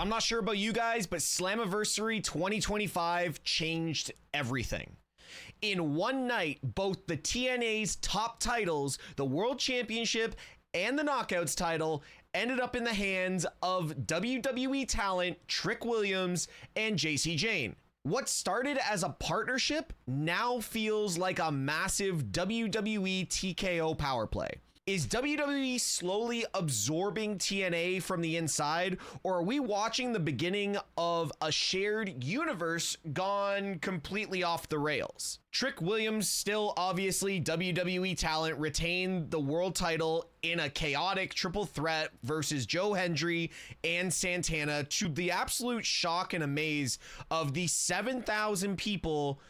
I'm not sure about you guys, but Slammiversary 2025 changed everything. In one night, both the TNA's top titles, the World Championship and the Knockouts title, ended up in the hands of WWE talent Trick Williams and Jayne. What started as a partnership now feels like a massive WWE TKO power play. Is WWE slowly absorbing TNA from the inside, or are we watching the beginning of a shared universe gone completely off the rails? Trick Williams, still obviously WWE talent, retained the world title in a chaotic triple threat versus Joe Hendry and Santana, to the absolute shock and amaze of the 7,000 people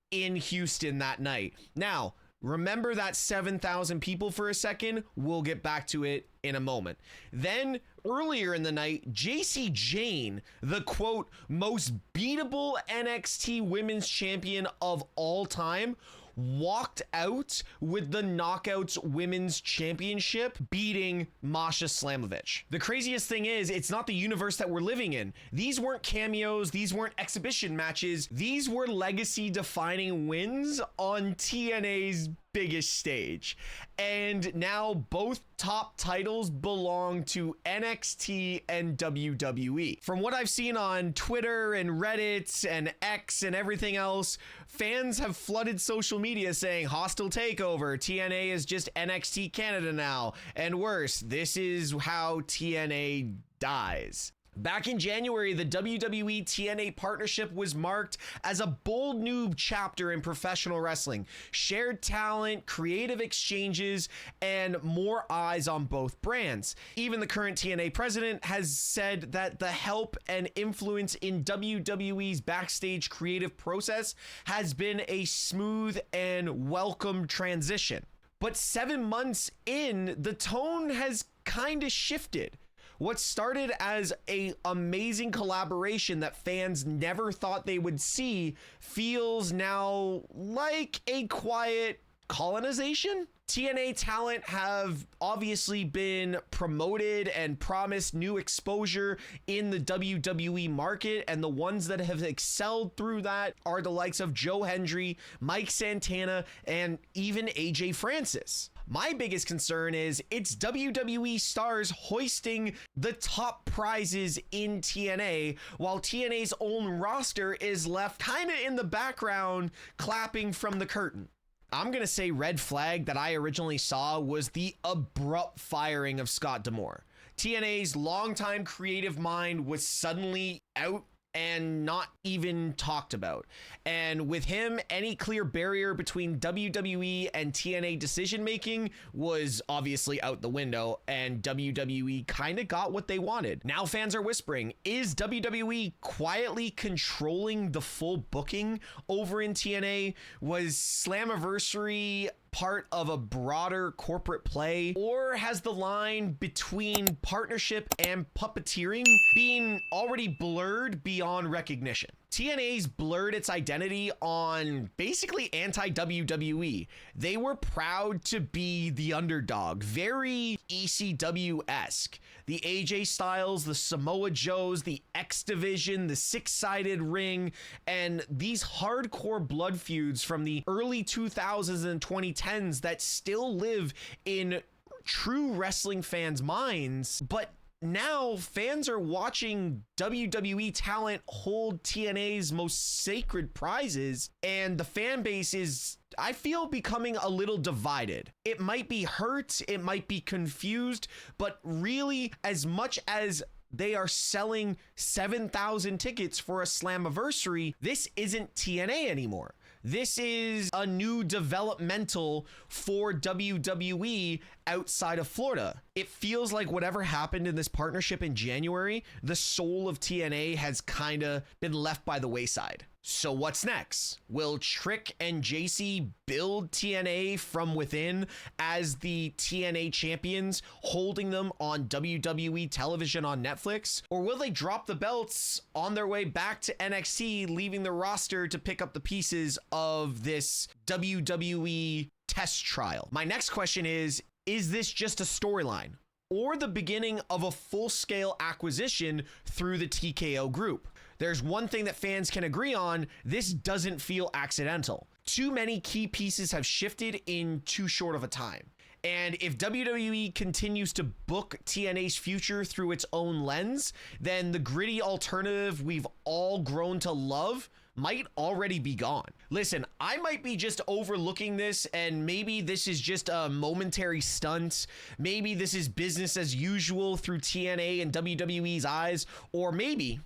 in Houston that night. Now, remember that 7,000 people for a second. We'll get back to it in a moment. Then earlier in the night, Jayne, the quote, most beatable NXT women's champion of all time, walked out with the Knockouts Women's Championship, beating Masha Slamovich. The craziest thing is, it's not the universe that we're living in. These weren't cameos, these weren't exhibition matches, these were legacy-defining wins on TNA's biggest stage. And now both top titles belong to NXT and WWE. From what I've seen on Twitter and Reddit and X and everything else, fans have flooded social media saying hostile takeover, TNA is just NXT Canada now, and worse, this is how TNA dies. Back in January, the WWE TNA Partnership was marked as a bold new chapter in professional wrestling. Shared talent, creative exchanges, and more eyes on both brands. Even the current TNA president has said that the help and influence in WWE's backstage creative process has been a smooth and welcome transition. But 7 months in, the tone has kind of shifted. What started as an amazing collaboration that fans never thought they would see feels now like a quiet colonization. TNA talent have obviously been promoted and promised new exposure in the WWE market, and the ones that have excelled through that are the likes of Joe Hendry, Mike Santana, and even AJ Francis. My biggest concern is it's WWE stars hoisting the top prizes in TNA, while TNA's own roster is left kind of in the background, clapping from the curtain. I'm going to say red flag that I originally saw was the abrupt firing of Scott D'Amore. TNA's longtime creative mind was suddenly out and not even talked about. And with him, any clear barrier between WWE and TNA decision making was obviously out the window, and WWE kind of got what they wanted. Now fans are whispering, is WWE quietly controlling the full booking over in TNA? Was Slammiversary part of a broader corporate play, or has the line between partnership and puppeteering been already blurred beyond recognition? TNA's blurred its identity on basically anti-WWE. They were proud to be the underdog, very ECW-esque. The AJ Styles, the Samoa Joes, the X Division, the six-sided ring, and these hardcore blood feuds from the early 2000s and 2010s that still live in true wrestling fans' minds. But now fans are watching WWE talent hold TNA's most sacred prizes, and the fan base is, I feel, becoming a little divided. It might be hurt, it might be confused, but really, as much as they are selling 7,000 tickets for a Slammiversary, this isn't TNA anymore. This is a new developmental for WWE outside of Florida. It feels like whatever happened in this partnership in January, the soul of TNA has kind of been left by the wayside. So what's next? Will Trick and Jacy build TNA from within as the TNA champions, holding them on WWE television on Netflix? Or will they drop the belts on their way back to NXT, leaving the roster to pick up the pieces of this WWE test trial? My next question is this just a storyline? or the beginning of a full-scale acquisition through the TKO group. There's one thing that fans can agree on: this doesn't feel accidental. Too many key pieces have shifted in too short of a time. And if WWE continues to book TNA's future through its own lens, then the gritty alternative we've all grown to love might already be gone. Listen, I might be just overlooking this, and maybe this is just a momentary stunt. Maybe this is business as usual through TNA and WWE's eyes, or maybe,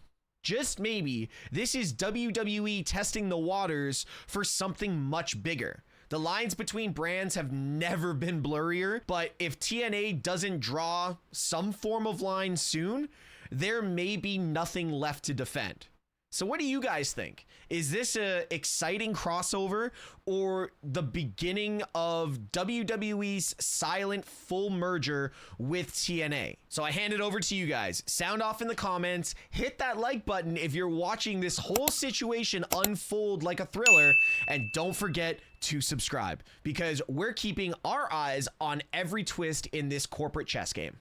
just maybe, this is WWE testing the waters for something much bigger. The lines between brands have never been blurrier, but if TNA doesn't draw some form of line soon, there may be nothing left to defend. So what do you guys think? Is this an exciting crossover or the beginning of WWE's silent full merger with TNA? So I hand it over to you guys. Sound off in the comments. Hit that like button if you're watching this whole situation unfold like a thriller. And don't forget to subscribe, because we're keeping our eyes on every twist in this corporate chess game.